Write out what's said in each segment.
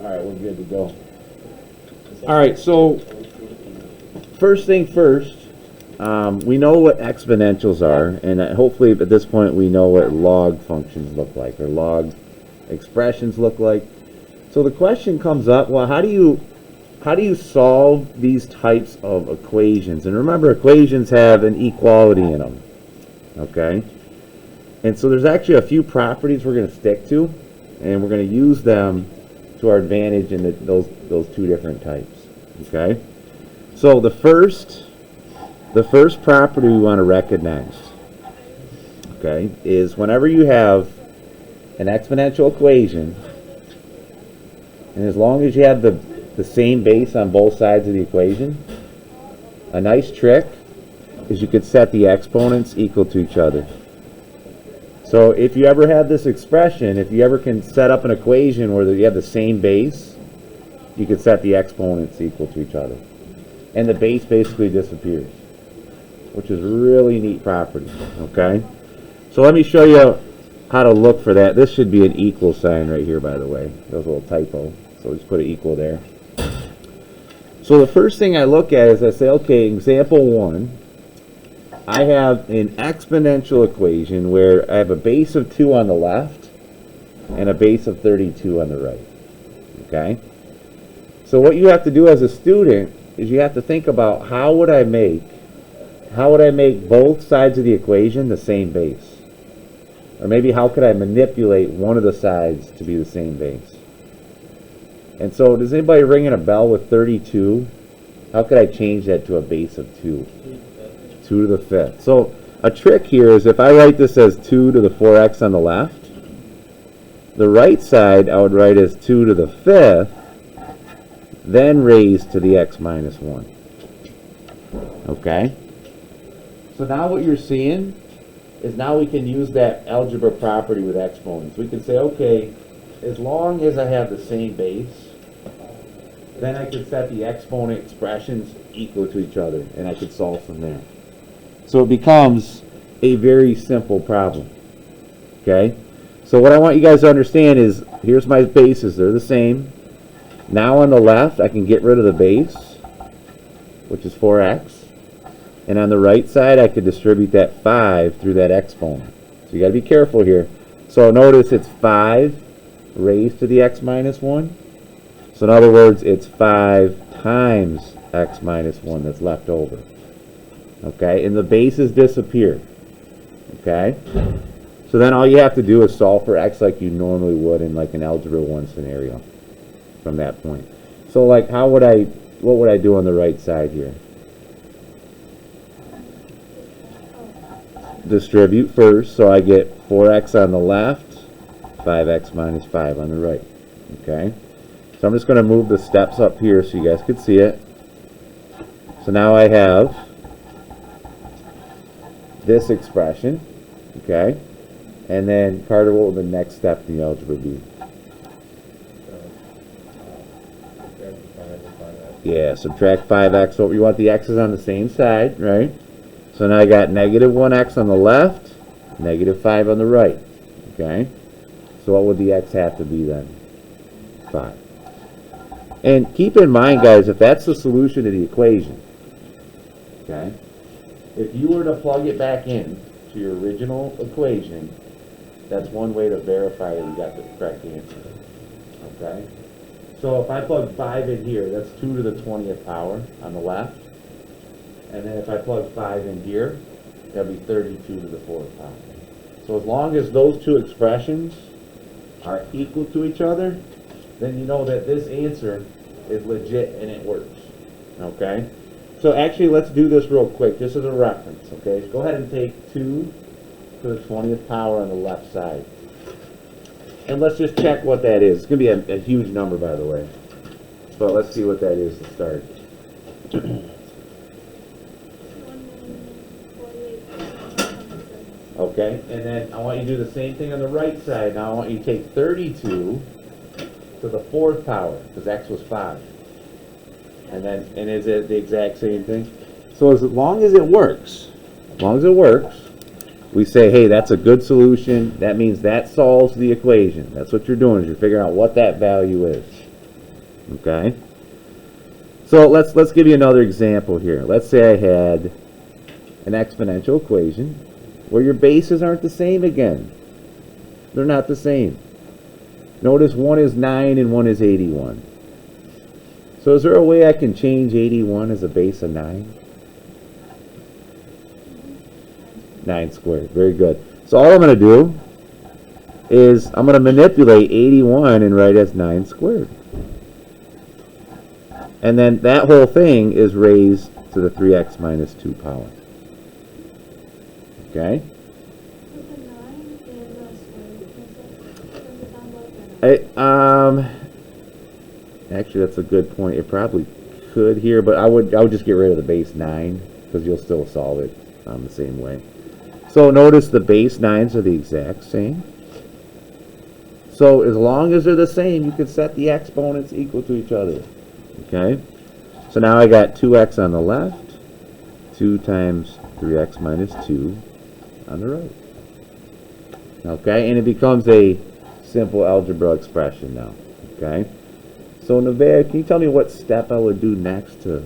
All right, we're good to go. All right, so first thing first, we know what exponentials are, and hopefully at this point we know what log functions look like, or log expressions look like. So the question comes up, well, how do you solve these types of equations? And remember, equations have an equality in them, okay? And so there's actually a few properties we're going to stick to, and we're going to use them to our advantage in those two different types, okay? So the first property we want to recognize, okay, is whenever you have an exponential equation, and as long as you have the same base on both sides of the equation, a nice trick is you could set the exponents equal to each other. So if you ever have this expression, if you ever can set up an equation where you have the same base, you could set the exponents equal to each other. And the base basically disappears, which is a really neat property, okay? So let me show you how to look for that. This should be an equal sign right here, by the way. That was a little typo, so just put an equal there. So the first thing I look at is I say, okay, example 1, I have an exponential equation where I have a base of 2 on the left and a base of 32 on the right, okay? So what you have to do as a student is you have to think about how would I make both sides of the equation the same base? Or maybe how could I manipulate one of the sides to be the same base? And so does anybody ringing a bell with 32? How could I change that to a base of 2? 2 to the 5th. So a trick here is if I write this as 2 to the 4x on the left, the right side I would write as 2 to the 5th, then raised to the x minus 1. Okay? So now what you're seeing is now we can use that algebra property with exponents. We can say, okay, as long as I have the same base, then I could set the exponent expressions equal to each other, and I could solve from there. So it becomes a very simple problem. Okay? So what I want you guys to understand is, here's my bases. They're the same. Now on the left, I can get rid of the base, which is 4x. And on the right side, I could distribute that 5 through that exponent. So you got to be careful here. So notice it's 5 raised to the x minus 1. So in other words, it's 5 times x minus 1 that's left over. Okay, and the bases disappear. Okay, so then all you have to do is solve for x like you normally would in like an algebra 1 scenario from that point. So like what would I do on the right side here? Distribute first, so I get 4x on the left, 5x minus 5 on the right. Okay, so I'm just going to move the steps up here so you guys could see it. So now I have this expression, okay, and then Carter, what will the next step in the algebra be? Yeah, subtract 5x. So we want the x's on the same side, right? So now I got negative 1x on the left, negative 5 on the right, okay? So what would the x have to be then? 5. And keep in mind, guys, if that's the solution to the equation, okay, if you were to plug it back in to your original equation, that's one way to verify that you got the correct answer, okay? So if I plug 5 in here, that's 2 to the 20th power on the left. And then if I plug 5 in here, that'll be 32 to the 4th power. So as long as those two expressions are equal to each other, then you know that this answer is legit and it works, okay? So actually, let's do this real quick, just as a reference, okay? So go ahead and take 2 to the 20th power on the left side. And let's just check what that is. It's going to be a huge number, by the way. But let's see what that is to start. Okay, and then I want you to do the same thing on the right side. Now I want you to take 32 to the 4th power, because x was 5. And is it the exact same thing? So as long as it works, we say, hey, that's a good solution. That means that solves the equation. That's what you're doing, is you're figuring out what that value is. Okay? So let's give you another example here. Let's say I had an exponential equation where your bases aren't the same again. They're not the same. Notice one is 9 and one is 81. So is there a way I can change 81 as a base of 9? 9 squared. Very good. So all I'm going to do is I'm going to manipulate 81 and write as 9 squared. And then that whole thing is raised to the 3x minus 2 power. Okay? Actually, that's a good point. It probably could here, but I would just get rid of the base 9 because you'll still solve it the same way. So notice the base 9s are the exact same. So as long as they're the same, you can set the exponents equal to each other. Okay? So now I got 2x on the left, 2 times 3x minus 2 on the right. Okay? And it becomes a simple algebra expression now. Okay? So Nevaeh, can you tell me what step I would do next to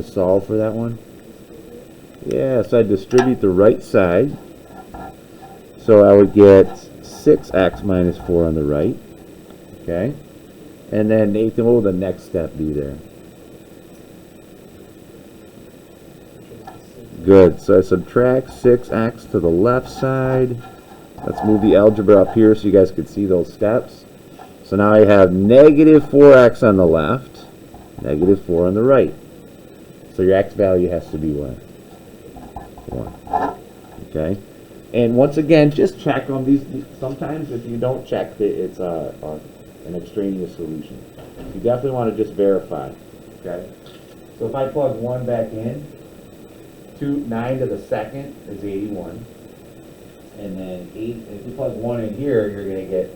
solve for that one? Yeah, so I distribute the right side. So I would get 6x minus 4 on the right. Okay? And then Nathan, what will the next step be there? Good. So I subtract 6x to the left side. Let's move the algebra up here so you guys can see those steps. So now I have negative 4x on the left, negative 4 on the right. So your x value has to be what? 1. Okay? And once again, just check on these. Sometimes if you don't check it, it's an extraneous solution. You definitely want to just verify. Okay? So if I plug 1 back in, 9 to the second is 81. And then 8, if you plug 1 in here, you're going to get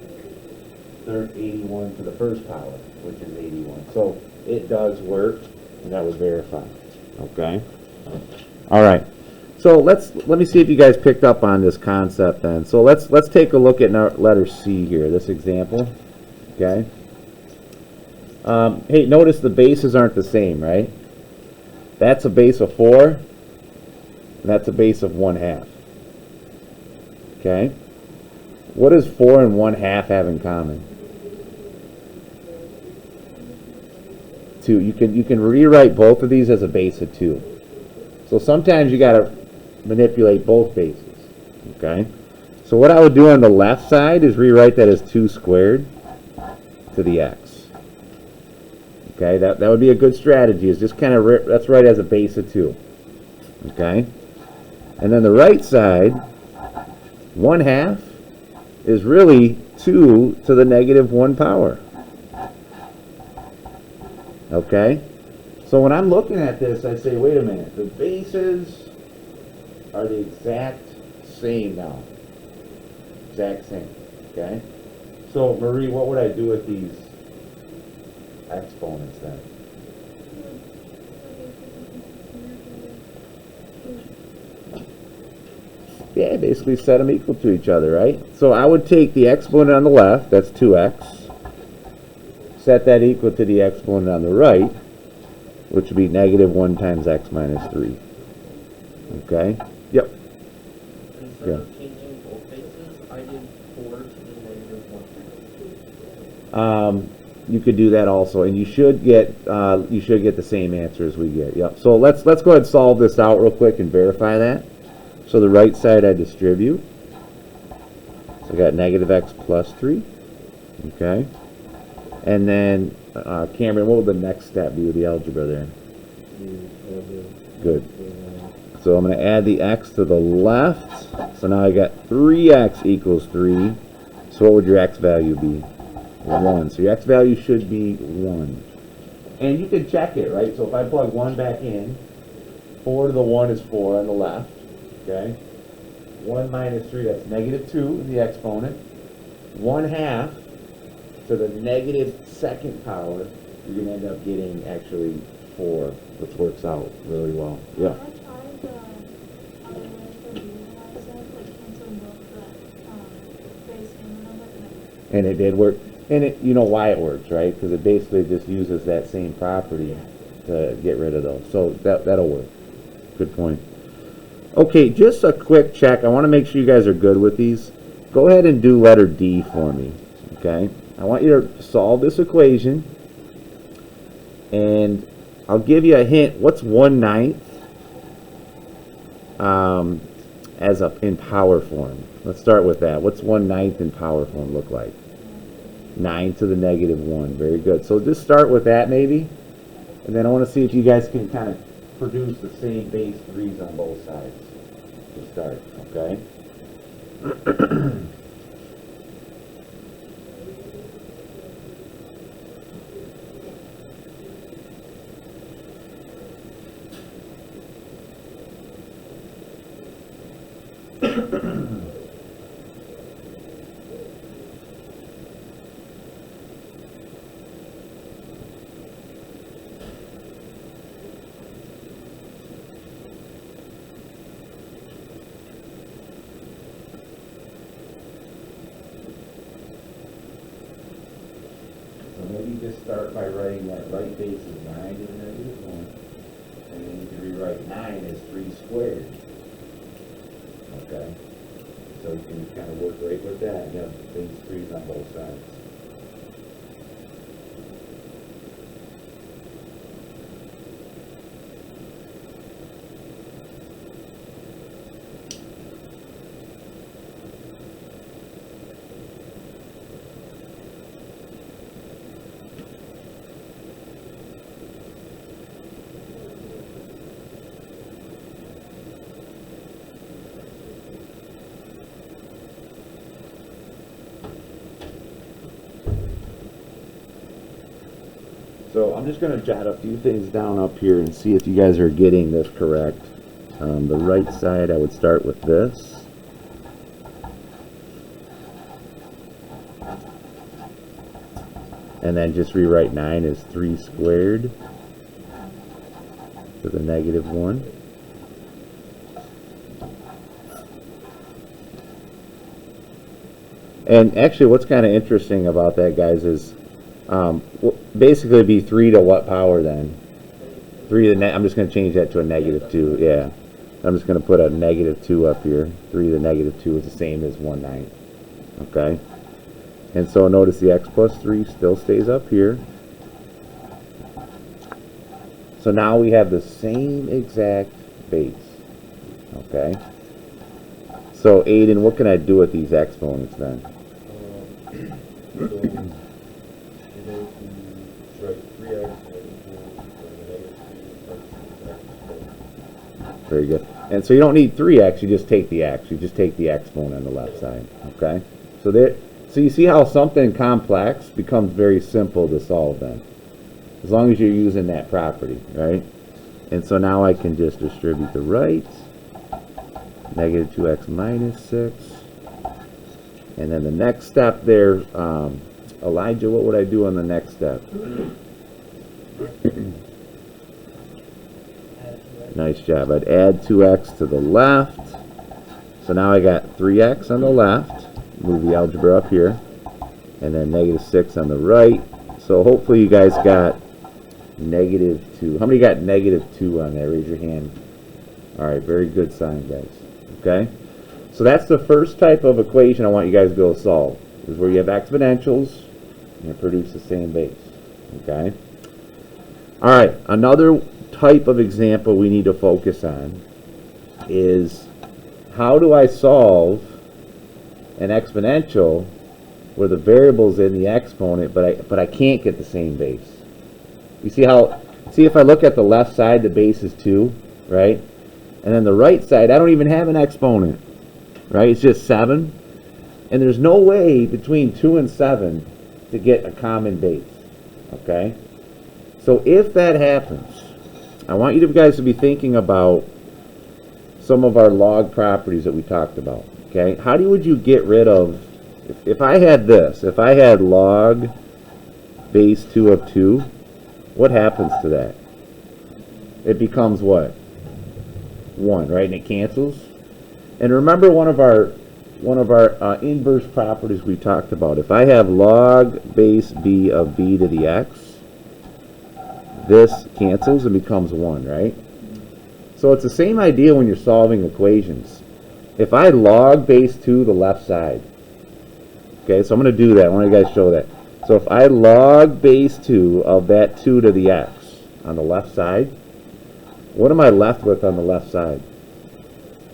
81 to the first power, which is 81. So it does work, and that was verified. Okay? All right. So let me see if you guys picked up on this concept then. So let's take a look at letter C here, this example. Okay? Hey, notice the bases aren't the same, right? That's a base of 4, and that's a base of 1/2. Okay? What does 4 and 1/2 have in common? 2. You can rewrite both of these as a base of 2. So sometimes you got to manipulate both bases. Okay? So what I would do on the left side is rewrite that as 2 squared to the x. Okay? That would be a good strategy. Is just kind of that's right as a base of 2. Okay? And then the right side, 1/2 is really 2 to the negative 1 power. Okay? So when I'm looking at this, I say, wait a minute, the bases are the exact same now. Exact same. Okay? So, Marie, what would I do with these exponents then? Yeah, basically set them equal to each other, right? So I would take the exponent on the left, that's 2x, set that equal to the exponent on the right, which would be negative 1 times x minus 3. Okay? Yep. Instead of changing both bases, I did 4 to the negative 1. You could do that also, and you should get the same answer as we get. Yep. So let's go ahead and solve this out real quick and verify that. So the right side I distribute. So I got negative x plus 3. Okay. And then Cameron, what would the next step be with the algebra there? Good. So I'm going to add the x to the left. So now I got 3x equals 3. So what would your x value be? 1. So your x value should be 1. And you can check it, right? So if I plug 1 back in, 4 to the 1 is 4 on the left. Okay? 1 minus 3, that's negative 2 in the exponent. 1/2 to the negative second power, you're going to end up getting actually 4, which works out really well. Yeah. And it did work. And you know why it works, right? Because it basically just uses that same property to get rid of those. So that'll work. Good point. Okay, just a quick check. I want to make sure you guys are good with these. Go ahead and do letter D for me. Okay? I want you to solve this equation. And I'll give you a hint. What's 1/9 in power form? Let's start with that. What's 1/9 in power form look like? 9 to the negative 1. Very good. So just start with that maybe. And then I want to see if you guys can kind of produce the same base 3's on both sides to start. Okay? So maybe just start by writing that right base is 9 to the negative 1. And then you can rewrite 9 as 3 squared. Okay? So you can kind of work right with that. You have base 3's on both sides. So I'm just going to jot a few things down up here and see if you guys are getting this correct. The right side, I would start with this. And then just rewrite 9 as 3 squared to the negative 1. And actually what's kind of interesting about that, guys, is basically it'd be 3 to what power then? 3 to the I'm just going to change that to a negative 2. Yeah. I'm just going to put a negative 2 up here. 3 to the negative 2 is the same as 1/9. Okay? And so notice the x plus 3 still stays up here. So now we have the same exact base. Okay? So Aiden, what can I do with these exponents then? Very good. And so you don't need 3x, you just take the x. You just take the exponent on the left side. Okay? So you see how something complex becomes very simple to solve then. As long as you're using that property, right? And so now I can just distribute the right. Negative 2x minus 6. And then the next step there, Elijah, what would I do on the next step? Nice job. I'd add 2x to the left. So now I got 3x on the left. Move the algebra up here. And then negative 6 on the right. So hopefully you guys got negative 2. How many got negative 2 on there? Raise your hand. All right, very good sign, guys. Okay? So that's the first type of equation I want you guys to go solve. Is where you have exponentials and it produce the same base. Okay? All right, another type of example we need to focus on is how do I solve an exponential where the variable's in the exponent, but I can't get the same base. You see if I look at the left side, the base is 2, right? And then the right side, I don't even have an exponent, right? It's just 7. And there's no way between 2 and 7 to get a common base, okay? So if that happens, I want you guys to be thinking about some of our log properties that we talked about, okay? How would you get rid of, if I had this, if I had log base 2 of 2, what happens to that? It becomes what? 1, right? And it cancels. And remember one of our one of our inverse properties we talked about. If I have log base b of b to the x, this cancels and becomes 1, right? So it's the same idea when you're solving equations. If I log base 2 the left side, okay, so I'm going to do that. I want you guys to show that. So if I log base 2 of that 2 to the x on the left side, what am I left with on the left side?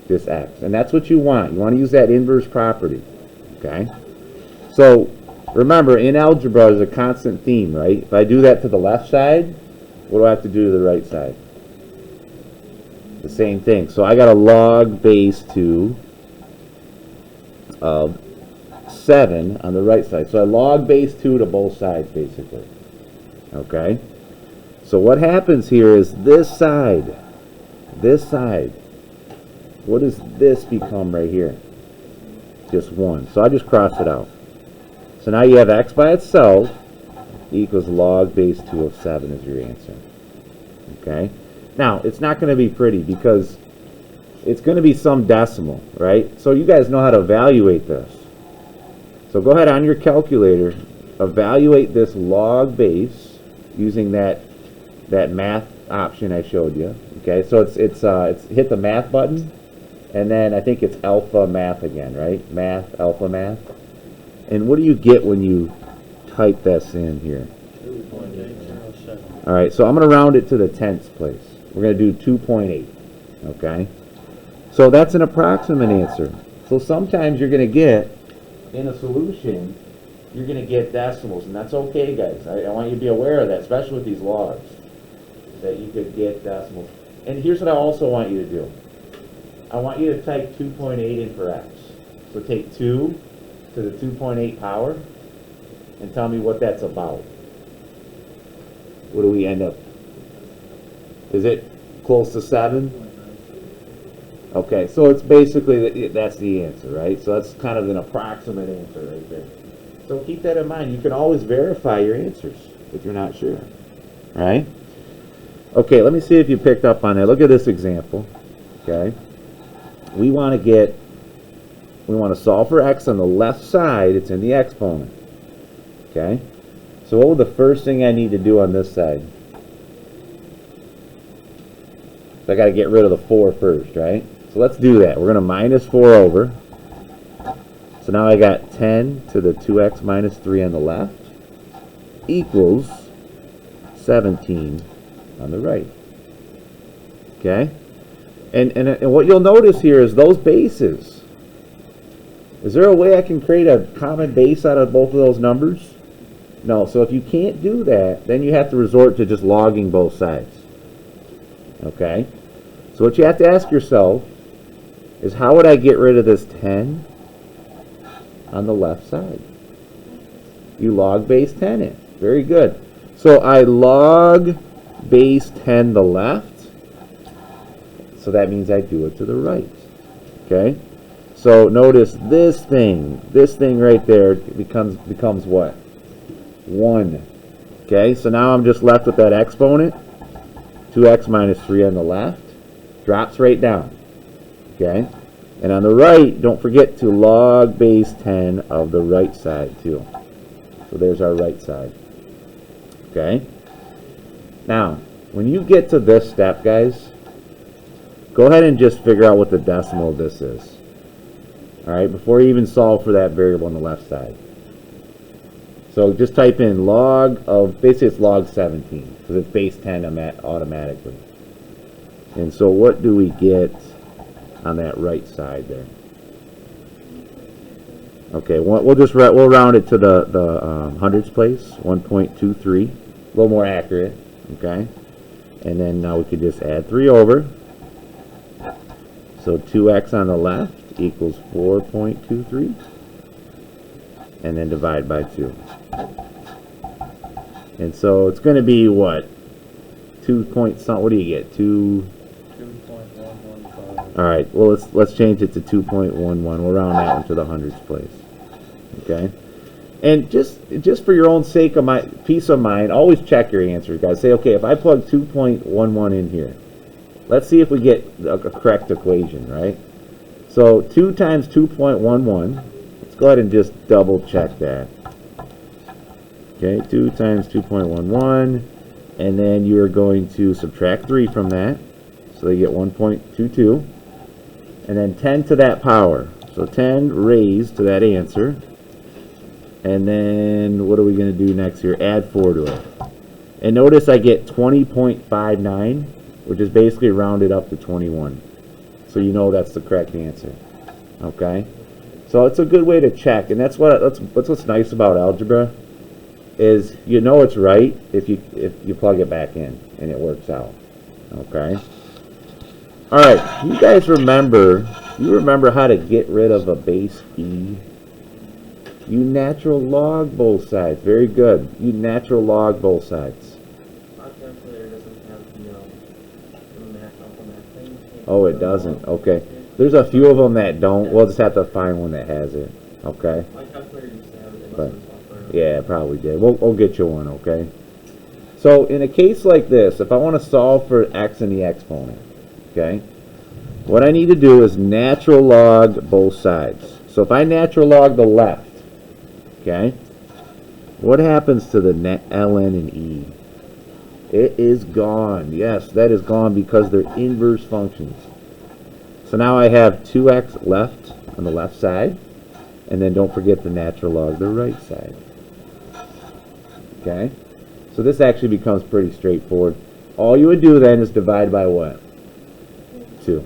This x. And that's what you want. You want to use that inverse property. Okay? So remember, in algebra, there's a constant theme, right? If I do that to the left side, what do I have to do to the right side? The same thing. So I got to log base 2 of 7 on the right side. So I log base 2 to both sides, basically. Okay? So what happens here is this side, what does this become right here? Just 1. So I just cross it out. So now you have x by itself equals log base 2 of 7 is your answer. Okay? Now, it's not going to be pretty because it's going to be some decimal, right? So you guys know how to evaluate this. So go ahead on your calculator, evaluate this log base using that math option I showed you. Okay, so it's hit the math button, and then I think it's alpha math again, right? Math, alpha math. And what do you get when you type this in here? 2.807. All right, so I'm going to round it to the tenths place. We're going to do 2.8. Okay, so that's an approximate answer. So sometimes you're going to get in a solution, you're going to get decimals, and that's okay, guys. I want you to be aware of that, especially with these logs, that you could get decimals. And here's what I also want you to do. I want you to type 2.8 in for x. So take 2 to the 2.8 power and tell me what that's about. What do we end up? Is it close to 7? Okay, so it's basically, that's the answer, right? So that's kind of an approximate answer right there. So keep that in mind. You can always verify your answers if you're not sure, right? Okay, let me see if you picked up on that. Look at this example, okay? We want to solve for x on the left side. It's in the exponent, okay? So what would the first thing I need to do on this side? So I got to get rid of the 4 first, right? So let's do that. We're going to minus 4 over. So now I got 10 to the 2x minus 3 on the left equals 17 on the right. Okay? And what you'll notice here is those bases. Is there a way I can create a common base out of both of those numbers? No. So if you can't do that, then you have to resort to just logging both sides. Okay? So what you have to ask yourself is, how would I get rid of this 10 on the left side? You log base 10 in. Very good. So I log base 10 the left. So that means I do it to the right. Okay? So notice this thing right there becomes what? 1. Okay? So now I'm just left with that exponent. 2x minus 3 on the left. Drops right down. Okay? And on the right, don't forget to log base 10 of the right side too. So there's our right side. Okay? Now, when you get to this step, guys, go ahead and just figure out what the decimal of this is. Alright, before you even solve for that variable on the left side. So just type in log of, basically it's log 17, because it's base 10 automatically. And so what do we get on that right side there? Okay, we'll round it to the hundreds place, 1.23, a little more accurate. Okay, and then now we could just add 3 over. So 2x on the left equals 4.23, and then divide by 2. And so it's going to be what? 2 point something. What do you get? 2.115. All right. Well, let's change it to 2.11. We'll round that one to the hundreds place. Okay. And just for your own sake of my peace of mind, always check your answers, guys. Say, okay, if I plug 2.11 in here, let's see if we get a correct equation, right? So 2 times 2.11, let's go ahead and just double check that. Okay, 2 times 2.11, and then you're going to subtract 3 from that, so you get 1.22, and then 10 to that power. So 10 raised to that answer, and then what are we going to do next here? Add 4 to it. And notice I get 20.59, which is basically rounded up to 21. So you know that's the correct answer. Okay? So it's a good way to check, and that's what's nice about algebra, is you know it's right if you plug it back in and it works out. Okay? All right, you guys remember how to get rid of a base E? You natural log both sides. Very good. You natural log both sides. Our calculator doesn't have the math on that thing. Oh, it doesn't. Okay. There's a few of them that don't. We'll just have to find one that has it. Okay. My calculator used to have it. But yeah, it probably did. We'll get you one. Okay. So in a case like this, if I want to solve for x in the exponent, okay, what I need to do is natural log both sides. So if I natural log the left, okay, what happens to the ln and e? It is gone. Yes, that is gone because they're inverse functions. So now I have 2x left on the left side, and then don't forget to natural log the right side. Okay? So this actually becomes pretty straightforward. All you would do then is divide by what? 2.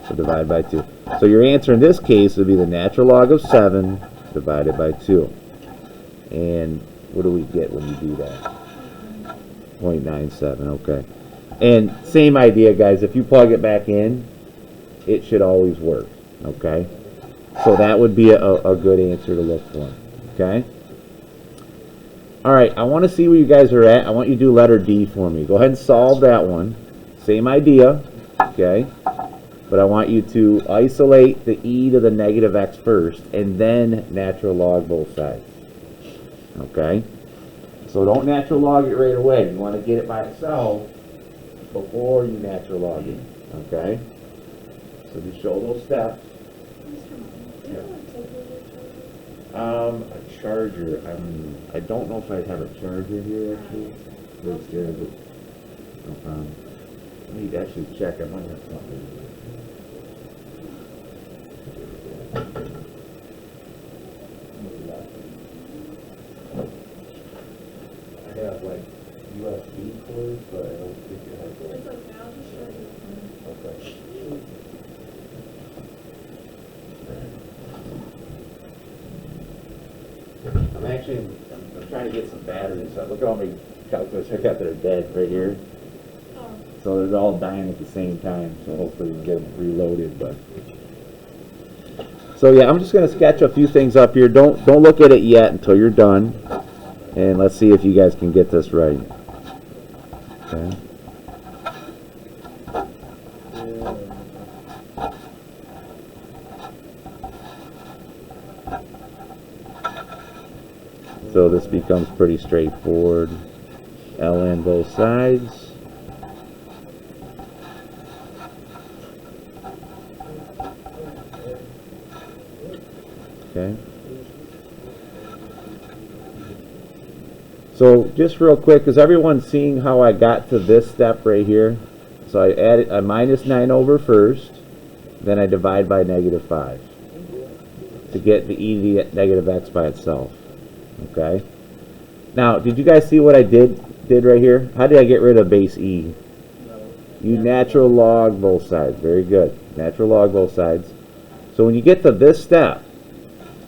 So divide by 2. So your answer in this case would be the natural log of 7 divided by 2. And what do we get when you do that? 0.97, okay. And same idea, guys. If you plug it back in, it should always work, okay? So that would be a good answer to look for, okay? All right, I want to see where you guys are at. I want you to do letter D for me. Go ahead and solve that one. Same idea, okay? But I want you to isolate the e to the negative x first, and then natural log both sides, okay? So don't natural log it right away. You want to get it by itself before you natural log it, okay? So just show those steps. A charger. I don't know if I have a charger here actually. Right there, but no problem. I need to actually check. I might have something. I have like USB cords, but I don't think it has. It's okay, I'll just show you. Okay. I'm trying to get some batteries. So look at all my calculators I got that are dead right here. Oh. So they're all dying at the same time. So hopefully we can get them reloaded. But so yeah, I'm just going to sketch a few things up here. Don't look at it yet until you're done. And let's see if you guys can get this right. Okay. So this becomes pretty straightforward. ln both sides. Okay. So just real quick, is everyone seeing how I got to this step right here? So I minus 9 over first, then I divide by negative 5 to get the e to the negative x by itself. Okay. Now, did you guys see what I did right here? How did I get rid of base e? You natural log both sides. Very good. Natural log both sides. So when you get to this step,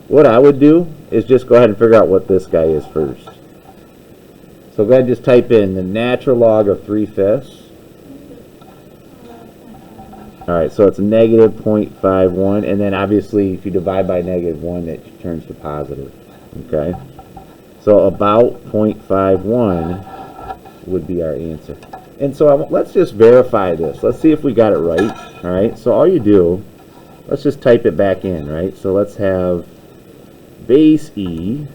what I would do is just go ahead and figure out what this guy is first. So go ahead and just type in the natural log of 3/5. All right, so it's negative 0.51, and then obviously if you divide by negative 1, it turns to positive. Okay. So about 0.51 would be our answer. And so let's just verify this. Let's see if we got it right. All right. So all you do, let's just type it back in, right? So let's have base e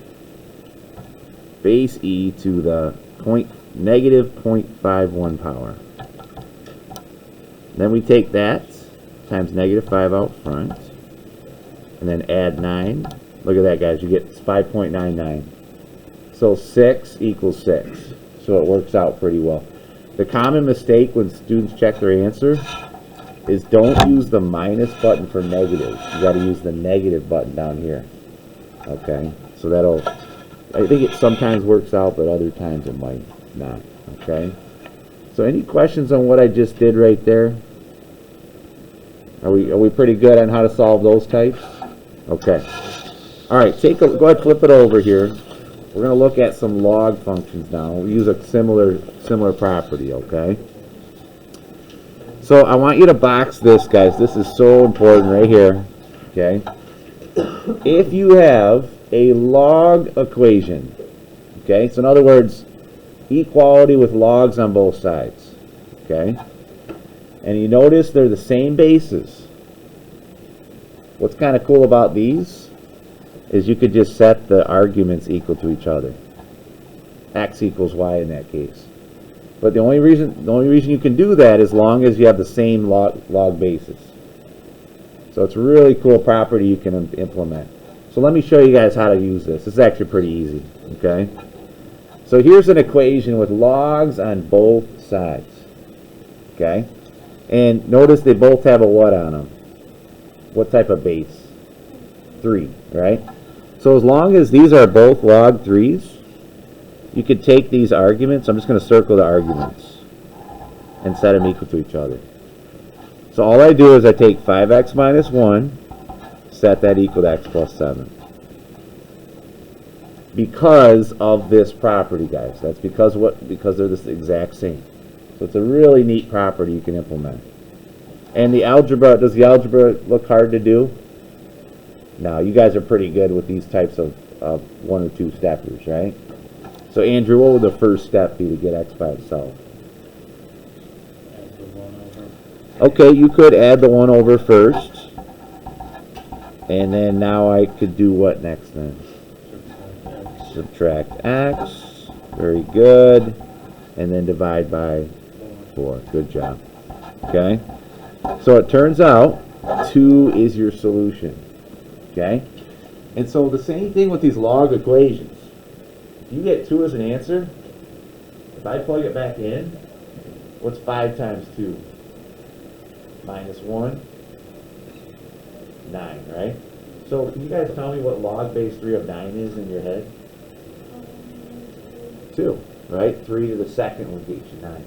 to the negative 0.51 power. Then we take that, times negative 5 out front, and then add 9. Look at that, guys. You get 5.99. So 6 equals 6. So it works out pretty well. The common mistake when students check their answer is don't use the minus button for negative. You got to use the negative button down here. Okay? So that'll, I think it sometimes works out, but other times it might not. Okay? So any questions on what I just did right there? Are we pretty good on how to solve those types? Okay. All right, go ahead, flip it over here. We're going to look at some log functions now. We'll use a similar property, okay? So I want you to box this, guys. This is so important right here, okay? If you have a log equation, okay? So in other words, equality with logs on both sides, okay? And you notice they're the same bases. What's kind of cool about these is you could just set the arguments equal to each other. X equals y in that case. But the only reason you can do that is long as you have the same log basis. So it's a really cool property you can implement. So let me show you guys how to use this. This is actually pretty easy, okay? So here's an equation with logs on both sides, okay? And notice they both have a what on them? What type of base? 3, right? So as long as these are both log 3s, you could take these arguments. I'm just going to circle the arguments and set them equal to each other. So all I do is I take 5x minus 1, set that equal to x plus 7. Because of this property, guys. That's because they're the exact same. So it's a really neat property you can implement. And the algebra, does the algebra look hard to do? No, you guys are pretty good with these types of 1 or 2 steppers, right? So Andrew, what would the first step be to get x by itself? Add the 1 over. Okay, you could add the 1 over first. And then now I could do what next then? Subtract x. Very good. And then divide by 4. Good job. Okay? So it turns out 2 is your solution. Okay? And so the same thing with these log equations. If you get 2 as an answer, if I plug it back in, what's 5 times 2? Minus 1? 9, right? So can you guys tell me what log base 3 of 9 is in your head? 2, right? 3 to the second would get you 9.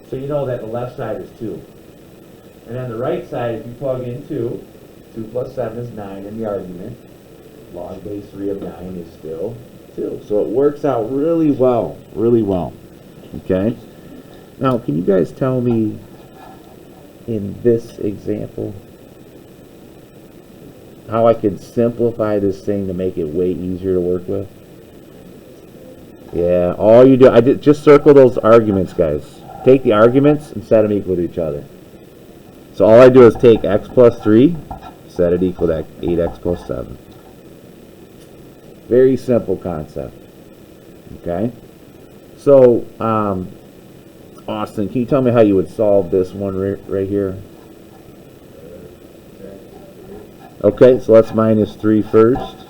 So you know that the left side is 2. And on the right side, if you plug in 2, 2 plus 7 is 9 in the argument. Log base 3 of 9 is still 2. So it works out really well, okay? Now, can you guys tell me in this example how I can simplify this thing to make it way easier to work with? Yeah, all you do, just circle those arguments, guys. Take the arguments and set them equal to each other. So all I do is take x plus 3, set it equal to 8x plus 7. Very simple concept. Okay? So, Austin, can you tell me how you would solve this one right here? Okay, so let's minus 3 first.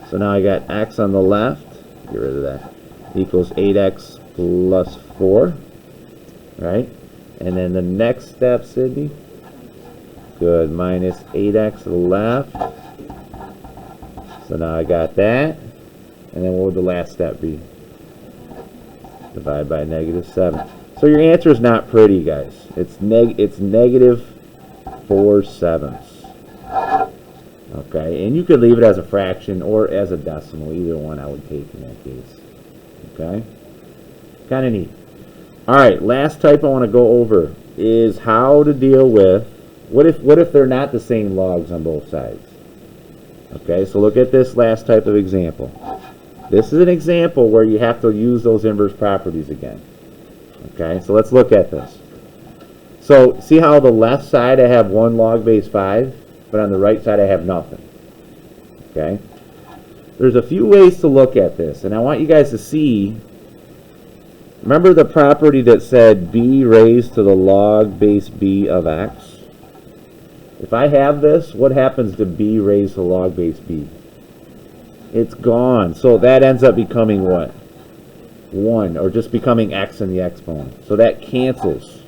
So now I got x on the left. Get rid of that. Equals 8x plus 4. Right? And then the next step, Sydney. Good. Minus 8x to the left. So now I got that. And then what would the last step be? Divide by negative 7. So your answer is not pretty, guys. It's negative 4/7. Okay, and you could leave it as a fraction or as a decimal. Either one I would take in that case. Okay, kind of neat. All right, last type I want to go over is how to deal with what if they're not the same logs on both sides. Okay, so look at this last type of example. This is an example where you have to use those inverse properties again. Okay, so let's look at this. So see how the left side I have 1 log base 5, but on the right side I have nothing. Okay, there's a few ways to look at this, and I want you guys to see. Remember the property that said b raised to the log base b of x? If I have this, what happens to b raised to log base b? It's gone. So that ends up becoming what? 1, or just becoming x in the exponent. So that cancels.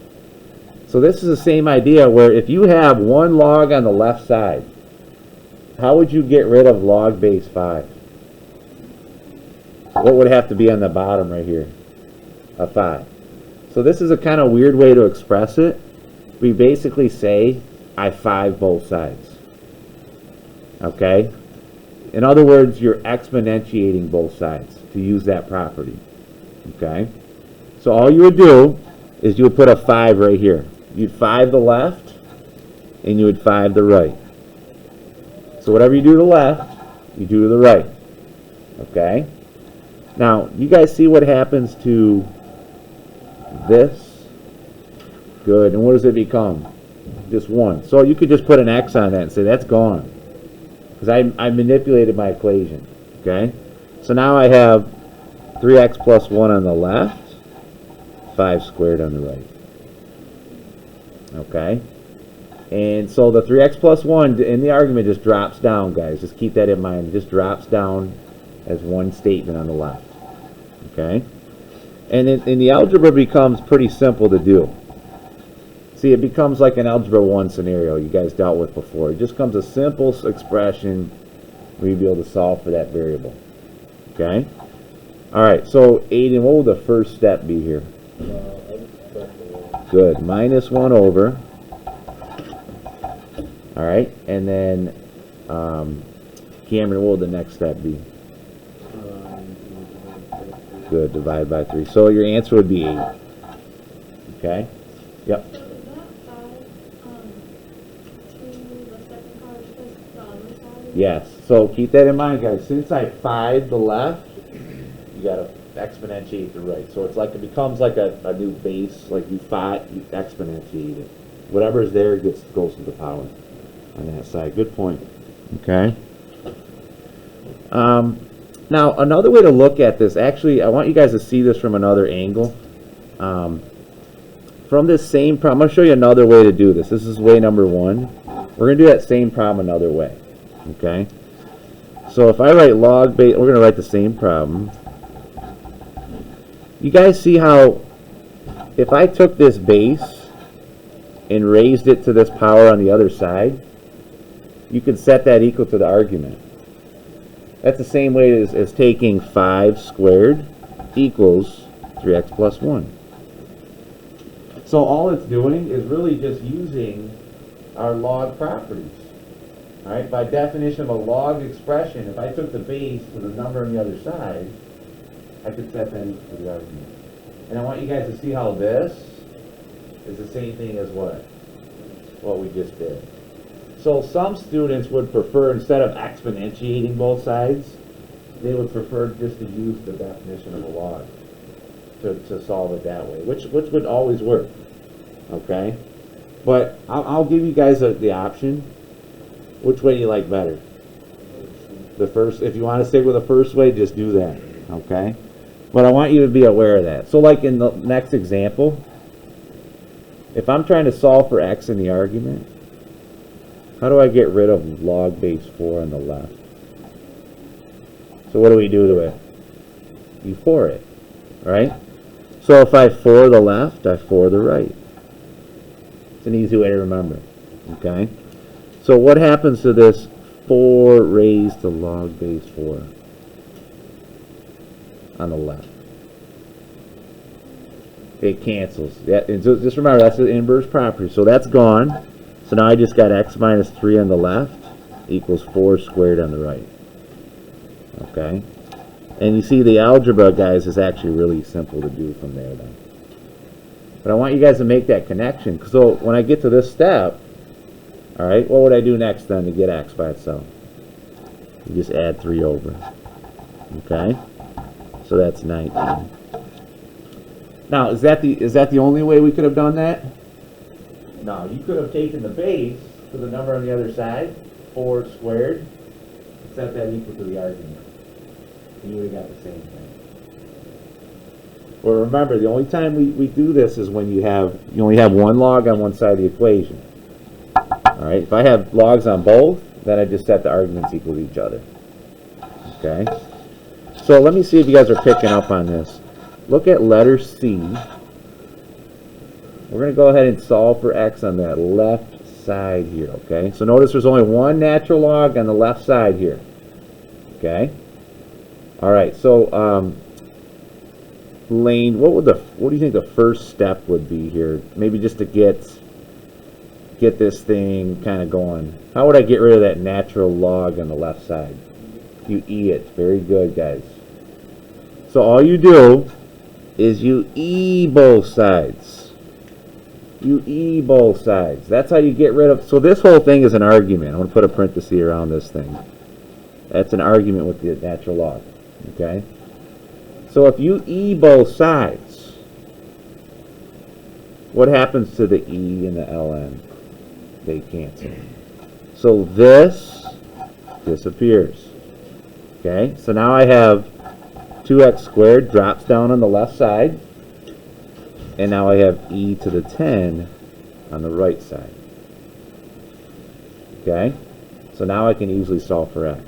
So this is the same idea where if you have 1 log on the left side, how would you get rid of log base 5? What would have to be on the bottom right here? A 5. So this is a kind of weird way to express it. We basically say I 5 both sides. Okay? In other words, you're exponentiating both sides to use that property. Okay? So all you would do is you would put a 5 right here. You'd 5 the left, and you would 5 the right. So whatever you do to the left, you do to the right. Okay? Now, you guys see what happens to this? Good. And what does it become? Just 1. So you could just put an x on that and say that's gone. Because I manipulated my equation. Okay? So now I have 3x plus 1 on the left, 5 squared on the right. Okay? And so the 3x plus 1 in the argument just drops down, guys. Just keep that in mind. It just drops down as one statement on the left. Okay? And in the algebra becomes pretty simple to do. See, it becomes like an algebra 1 scenario you guys dealt with before. It just becomes a simple expression where you'll be able to solve for that variable. Okay? Alright, so Aiden, what will the first step be here? Good. Minus 1 over. Alright, and then Cameron, what will the next step be? Good, divide by 3. So your answer would be 8. Okay? Yep. So is that 5 to the second part just the other side? Yes. So keep that in mind, guys. Since I 5 the left, you got to exponentiate the right. So it's like it becomes like a new base. Like you exponentiate it. Whatever is there goes to the power on that side. Good point. Okay. Now, another way to look at this, actually, I want you guys to see this from another angle. From this same problem, I'm going to show you another way to do this. This is way number 1. We're going to do that same problem another way. Okay? So if I write log base, we're going to write the same problem. You guys see how if I took this base and raised it to this power on the other side, you could set that equal to the argument. That's the same way as taking 5 squared equals 3x plus 1. So all it's doing is really just using our log properties. All right? By definition of a log expression, if I took the base to the number on the other side, I could set that equal to the argument. And I want you guys to see how this is the same thing as what we just did. So some students would prefer, instead of exponentiating both sides, they would prefer just to use the definition of a log to solve it that way, which would always work. Okay? But I'll give you guys the option. Which way do you like better? The first. If you want to stick with the first way, just do that. Okay? But I want you to be aware of that. So like in the next example, if I'm trying to solve for x in the argument, how do I get rid of log base 4 on the left? So what do we do to it? You 4 it, right? So if I 4 the left, I 4 the right. It's an easy way to remember, okay? So what happens to this 4 raised to log base 4 on the left? It cancels. Yeah, and so just remember, that's the inverse property. So that's gone. So now I just got x minus 3 on the left equals 4 squared on the right. Okay? And you see the algebra, guys, is actually really simple to do from there then. But I want you guys to make that connection. So when I get to this step, all right, what would I do next then to get x by itself? You just add 3 over. Okay? So that's 19. Now, is that the only way we could have done that? No, you could have taken the base to the number on the other side, 4 squared, and set that equal to the argument. And you would have got the same thing. Well, remember, the only time we do this is when you only have one log on one side of the equation. All right, if I have logs on both, then I just set the arguments equal to each other. Okay, so let me see if you guys are picking up on this. Look at letter C. We're going to go ahead and solve for x on that left side here, okay? So notice there's only one natural log on the left side here, okay? All right, so Lane, what do you think the first step would be here? Maybe just to get this thing kind of going. How would I get rid of that natural log on the left side? You E it. Very good, guys. So all you do is you E both sides. You E both sides. That's how you get rid of... So this whole thing is an argument. I'm going to put a parenthesis around this thing. That's an argument with the natural log. Okay? So if you E both sides, what happens to the E and the ln? They cancel. So this disappears. Okay? So now I have 2x squared drops down on the left side. And now I have e to the 10 on the right side. Okay? So now I can easily solve for x.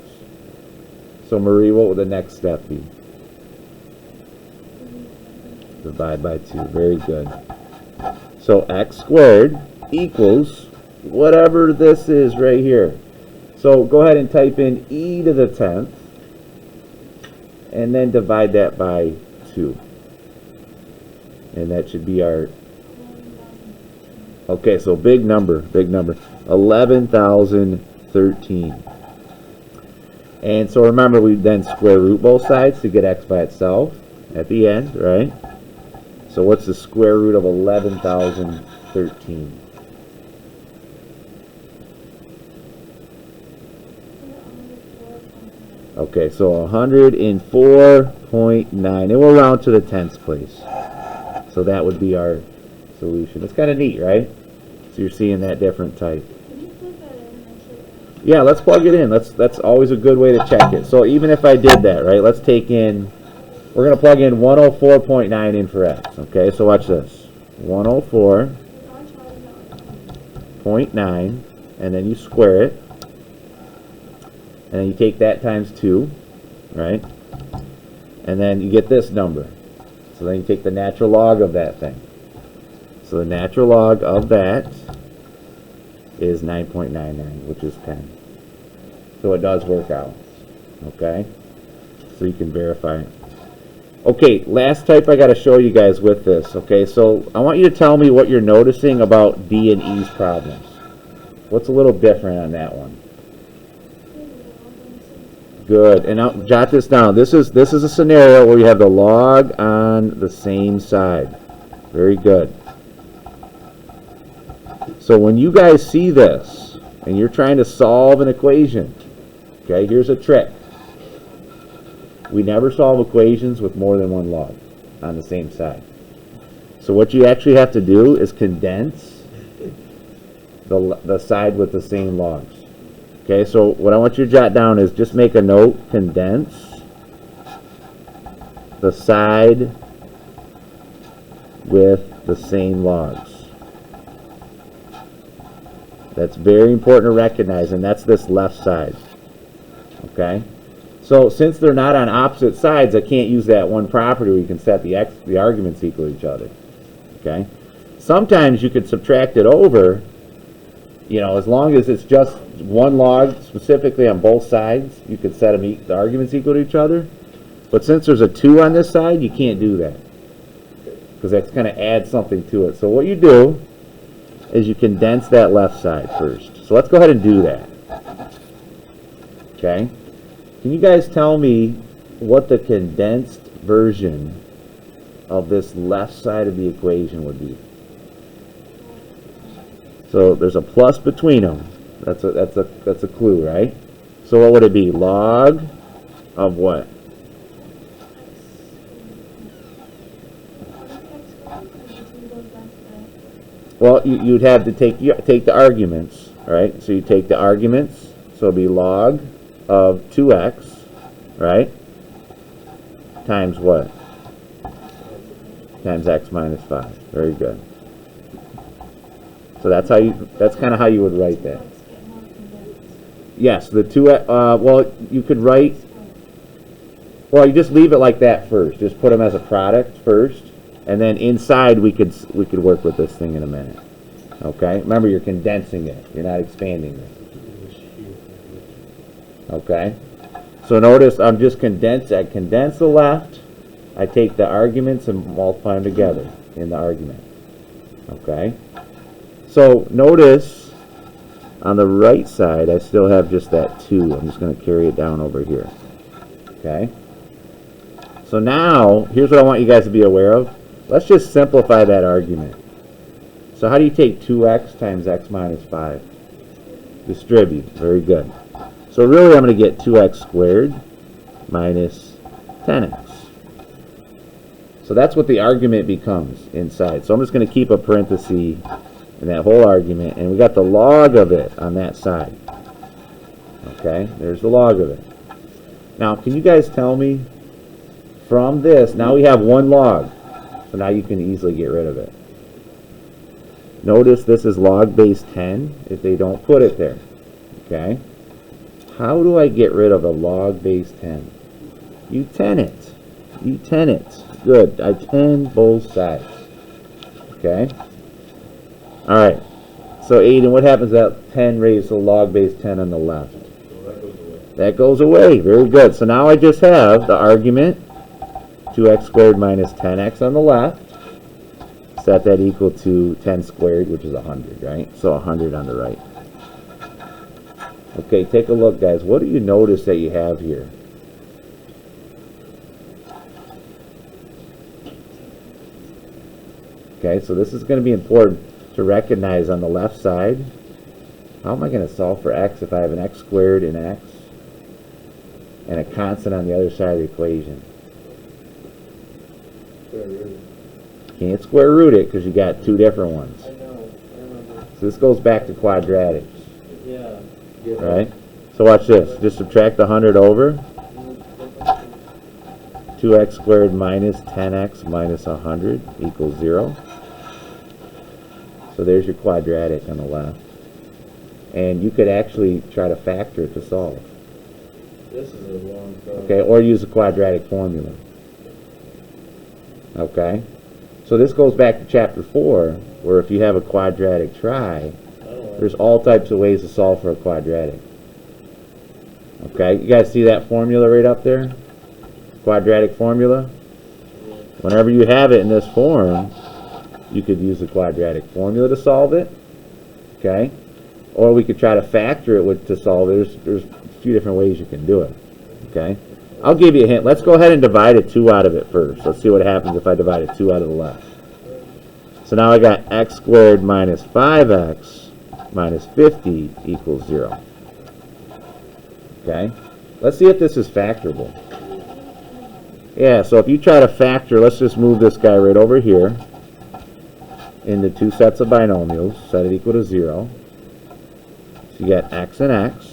So Marie, what would the next step be? Divide by 2. Very good. So x squared equals whatever this is right here. So go ahead and type in e to the 10th. And then divide that by 2. And that should be our... Okay, so big number. 11,013. And so remember, we then square root both sides to get x by itself at the end, right? So what's the square root of 11,013? Okay, so 104.9. And we'll round to the tenths place. So that would be our solution. It's kind of neat, right? So you're seeing that different type. Can you plug that in actually? Yeah, let's plug it in. That's always a good way to check it. So even if I did that, right, let's take in, we're going to plug in 104.9 in for x. Okay, so watch this. 104.9, and then you square it. And then you take that times 2, right? And then you get this number. So then you take the natural log of that thing. So the natural log of that is 9.99, which is 10. So it does work out. Okay? So you can verify it. Okay, last type I got to show you guys with this. Okay, so I want you to tell me what you're noticing about D and E's problems. What's a little different on that one? Good. And now jot this down. This is a scenario where you have the log on the same side. Very good. So when you guys see this and you're trying to solve an equation, okay, here's a trick. We never solve equations with more than one log on the same side. So what you actually have to do is condense the side with the same logs. Okay, so what I want you to jot down is just make a note, condense the side with the same logs. That's very important to recognize, and that's this left side. Okay? So since they're not on opposite sides, I can't use that one property where you can set the arguments equal to each other. Okay? Sometimes you could subtract it over, you know, as long as it's just one log specifically on both sides, you could set them the arguments equal to each other. But since there's a 2 on this side, you can't do that, because that's going to add something to it. So what you do is you condense that left side first. So let's go ahead and do that. Okay? Can you guys tell me what the condensed version of this left side of the equation would be? So there's a plus between them. That's a clue, right? So what would it be? Log of what? Well, you'd have to take the arguments, right? So you take the arguments, so it'll be log of 2x, right? Times what? Times x minus 5. Very good. So that's kind of how you would write that. X get more condensed. Yes, the two, well, you could write, well, you just leave it like that first. Just put them as a product first, and then inside we could work with this thing in a minute. Okay? Remember, you're condensing it. You're not expanding it. Okay? So notice I'm just I condense the left. I take the arguments and multiply them together in the argument. Okay? So notice on the right side, I still have just that 2. I'm just going to carry it down over here. Okay? So now, here's what I want you guys to be aware of. Let's just simplify that argument. So how do you take 2x times x minus 5? Distribute. Very good. So really I'm going to get 2x squared minus 10x. So that's what the argument becomes inside. So I'm just going to keep a parenthesis in that whole argument, and we got the log of it on that side. Okay, there's the log of it. Now, can you guys tell me from this, now we have one log, so now you can easily get rid of it. Notice this is log base 10 if they don't put it there. Okay, how do I get rid of a log base 10? You 10 it. You 10 it. Good. I 10 both sides. Okay. All right. So Aiden, what happens to that 10 raised to log base 10 on the left? That goes away. Very good. So now I just have the argument 2x squared minus 10x on the left. Set that equal to 10 squared, which is 100, right? So 100 on the right. Okay, take a look, guys. What do you notice that you have here? Okay, so this is going to be important to recognize on the left side. How am I going to solve for x if I have an x squared in x and a constant on the other side of the equation? Can't square root it because you got two different ones. I know, I remember. So this goes back to quadratics, Yeah. right? So watch this. Just subtract the 100 over. 2x squared minus 10x minus 100 equals 0. So there's your quadratic on the left. And you could actually try to factor it to solve. This is a long problem. Okay, or use the quadratic formula. Okay? So this goes back to chapter 4, where if you have a quadratic trie, there's all types of ways to solve for a quadratic. Okay, you guys see that formula right up there? Quadratic formula? Whenever you have it in this form, you could use the quadratic formula to solve it. Okay? Or we could try to factor it to solve it. There's a few different ways you can do it. Okay? I'll give you a hint. Let's go ahead and divide a 2 out of it first. Let's see what happens if I divide a 2 out of the left. So now I got x squared minus 5x minus 50 equals 0. Okay? Let's see if this is factorable. Yeah, so if you try to factor, let's just move this guy right over here into two sets of binomials, set it equal to 0. So you got x and x.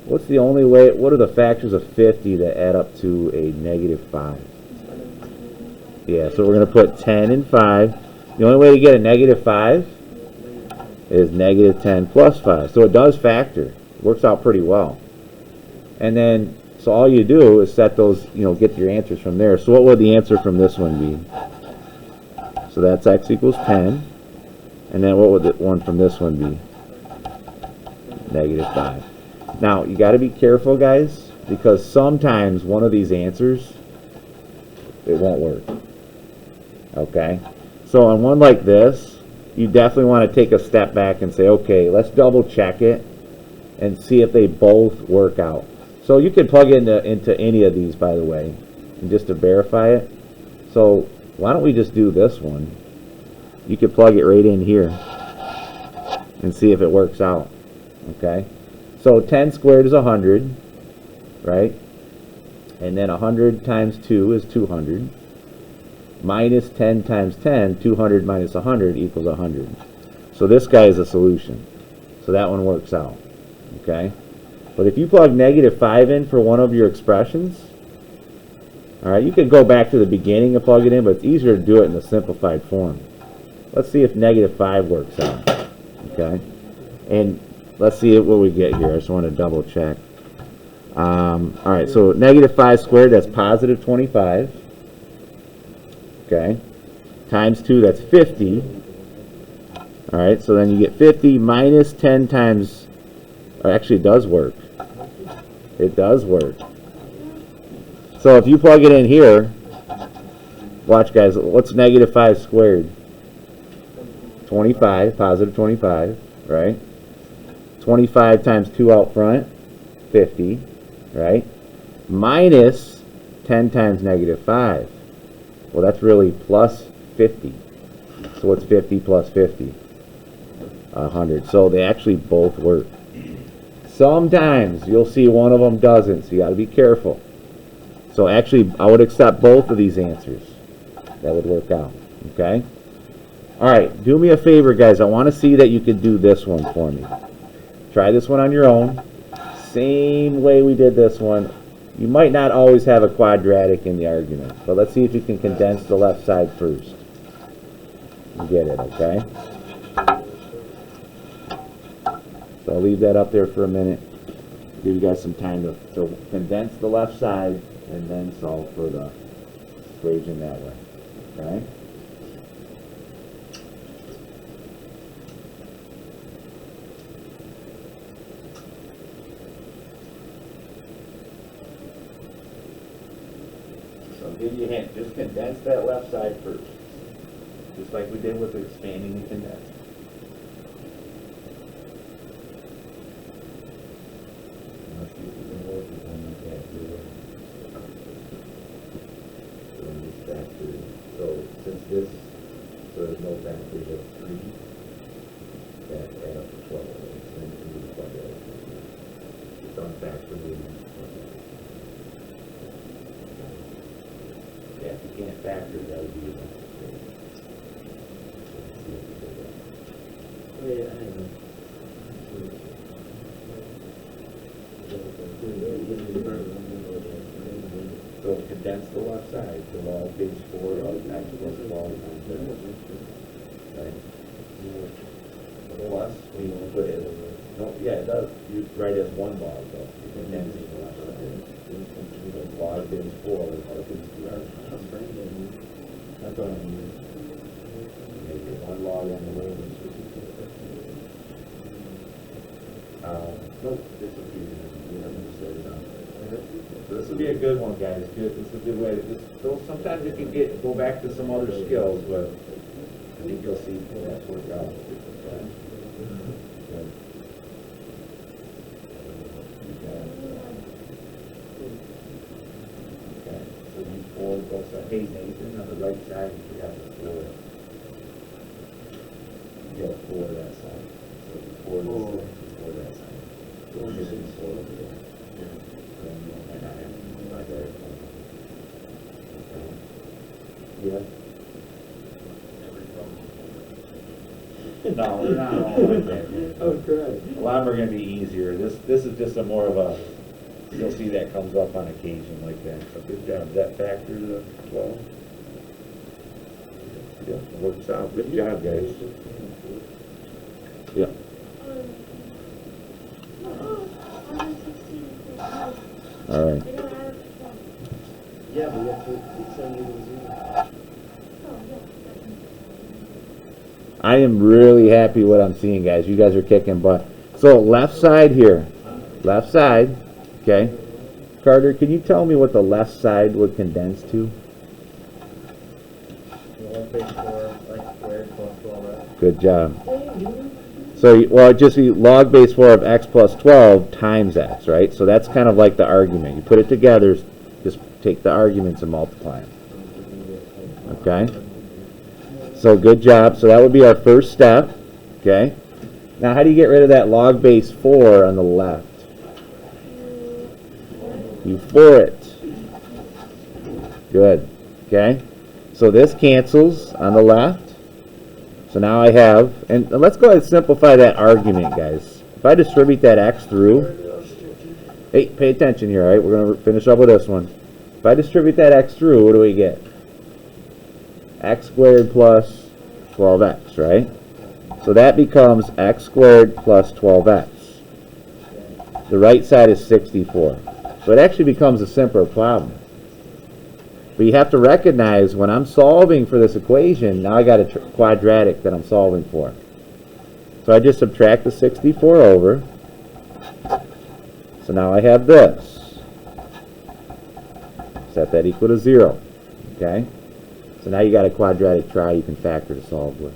What's the only way, what are the factors of 50 that add up to a negative 5? Yeah, so we're going to put 10 and 5. The only way to get a negative 5 is negative 10 plus 5. So it does factor. It works out pretty well. And then, so all you do is set those, get your answers from there. So what would the answer from this one be? So that's x equals 10. And then what would the one from this one be? Negative 5. Now, you got to be careful, guys, because sometimes one of these answers, it won't work. Okay? So on one like this, you definitely want to take a step back and say, okay, let's double check it and see if they both work out. So you can plug into any of these, by the way, and just to verify it. So why don't we just do this one? You could plug it right in here and see if it works out. Okay? So 10 squared is 100, right? And then 100 times 2 is 200. Minus 10 times 10, 200 minus 100 equals 100. So this guy is a solution. So that one works out. Okay? But if you plug negative 5 in for one of your expressions, all right, you could go back to the beginning and plug it in, but it's easier to do it in the simplified form. let's see if negative 5 works out. Okay? And let's see what we get here. I just want to double check. Alright, so negative 5 squared, that's positive 25. Okay? Times 2, that's 50. Alright, so then you get 50 minus 10 times, or actually it does work. It does work. So if you plug it in here, watch guys, what's negative 5 squared? 25, positive 25, right? 25 times 2 out front, 50, right? Minus 10 times negative 5. Well, that's really plus 50. So what's 50 plus 50? 100. So they actually both work. Sometimes you'll see one of them doesn't, so you got to be careful. So actually, I would accept both of these answers. That would work out. Okay? Alright, do me a favor, guys. I want to see that you can do this one for me. Try this one on your own. Same way we did this one. You might not always have a quadratic in the argument. But let's see if you can condense the left side first. You get it, okay? So I'll leave that up there for a minute. Give you guys some time to condense the left side and then solve for the equation that way. Okay? So I'll give you a hint. Just condense that left side first. Just like we did with expanding and condensing. Let's see if we can work with one like that here. So in this factor, so since this, so there's no factors of 3, that add up to 12. It's then to the quadratic. It's unfactorable. Yeah, if you can't factor, that would be enough. So condense the left side to log base 4 of x plus 12 times x. Right? Plus, we put it, no, yeah, it does. You write it as one log though. You condense the left side. Log base 4 of base 2. That's what I mean. Make it one log on the way. Nope, this will be, so this will be a good one, guys. Good. This is a good way to just. So sometimes you can go back to some other skills, but I think you'll see that's worked out. Okay. Good. Okay. So you 4 both sides. Hey Nathan, on the right side, you forgot the 4. You got 4 that side. So 4 this side, 4 that side. So we're missing 4 over there. Yeah. No, they're not all like that. Oh, good. A lot of them are going to be easier. This is just a more of a, you'll see that comes up on occasion like that. So good job. Does that factor the 12? Yeah, it works out. Good job, guys. Yeah. All right. Yeah, but we have to send you the Zoom. I am really happy what I'm seeing, guys. You guys are kicking butt. So left side here. Left side. Okay. Carter, can you tell me what the left side would condense to? 1 base 4 x squared plus 12x. Good job. So, well, just log base 4 of x plus 12 times x, right? So that's kind of like the argument. You put it together, just take the arguments and multiply them. Okay? So good job. So that would be our first step. Okay? Now, how do you get rid of that log base 4 on the left? You 4 it. Good. Okay? So this cancels on the left. So now I have, and let's go ahead and simplify that argument, guys. If I distribute that x through, hey, pay attention here, all right? We're going to finish up with this one. If I distribute that x through, what do we get? X squared plus 12x, right? So that becomes x squared plus 12x. The right side is 64. So it actually becomes a simpler problem. But you have to recognize when I'm solving for this equation, now I got a quadratic that I'm solving for. So I just subtract the 64 over. So now I have this. Set that equal to 0. Okay? So now you got a quadratic trie you can factor to solve with.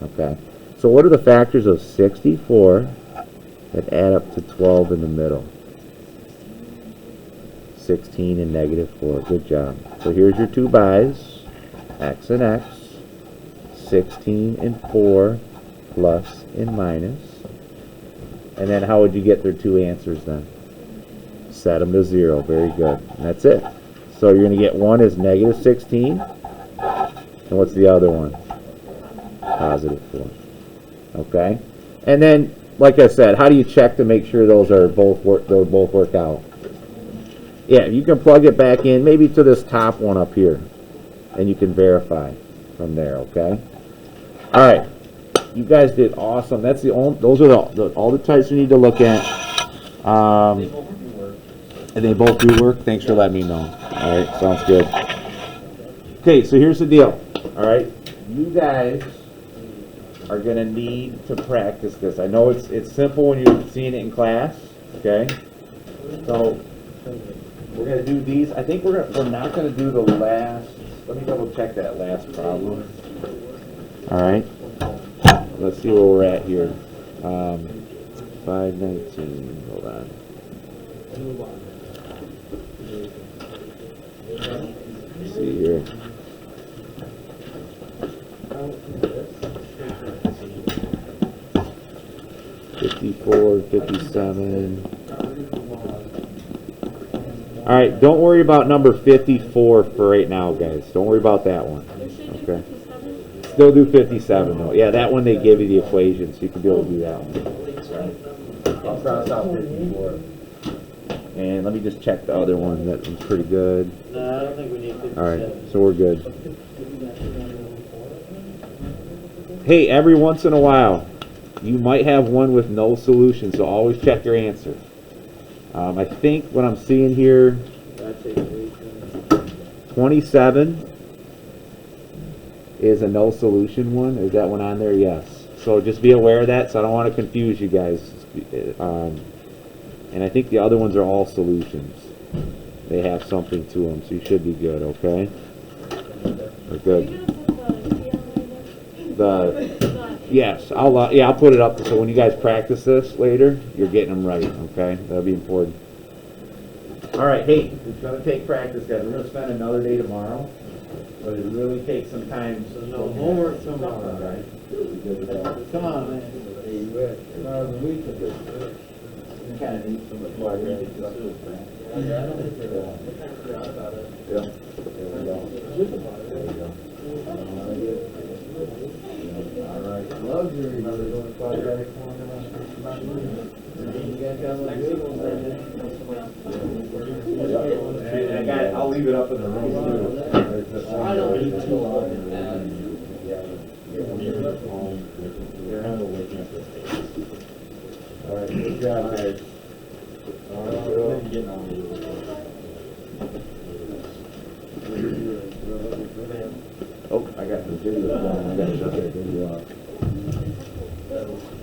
Okay? So what are the factors of 64 that add up to 12 in the middle? 16 and negative 4. Good job. So here's your two bi's, x and x, 16 and 4, plus and minus. And then how would you get their two answers then? Set them to 0. Very good. And that's it. So you're going to get one is negative 16. And what's the other one? Positive 4. Okay? And then, like I said, how do you check to make sure those both work out? Yeah, you can plug it back in, maybe to this top one up here, and you can verify from there. Okay. All right, you guys did awesome. That's the only. Those are all the types we need to look at. And they both do work. Thanks for letting me know. All right, sounds good. Okay, so here's the deal. All right, you guys are gonna need to practice this. I know it's simple when you're seeing it in class. Okay, so. We're going to do these. I think we're not going to do the last. Let me double check that last problem. All right. Let's see where we're at here. 519. Hold on. Let's see here. $54, $57. All right, don't worry about number 54 for right now, guys. Don't worry about that one. Okay. Still do 57, though. Yeah, that one they give you the equation, so you can be able to do that one. I'll cross out 54. And let me just check the other one. That one's pretty good. No, I don't think we need 57. All right, so we're good. Hey, every once in a while, you might have one with no solution, so always check your answer. I think what I'm seeing here, 27 is a no solution one. Is that one on there? Yes. So just be aware of that, so I don't want to confuse you guys. And I think the other ones are all solutions. They have something to them, so you should be good, okay? We're good. Yes, I'll put it up so when you guys practice this later, you're getting them right, okay? That'll be important. All right, hey, it's going to take practice, guys. We're going to spend another day tomorrow, but it really takes some time. So no homework tomorrow. All right. Come on, man. Tomorrow's the weekend. You kind of need some quadratic stuff. Yeah. There we go. All right. Love you. Remember doing quadratic formula? I'll leave it up in the room too. I don't need to. All right, good job, guys. Oh, I got the video going. I got to shut that video off.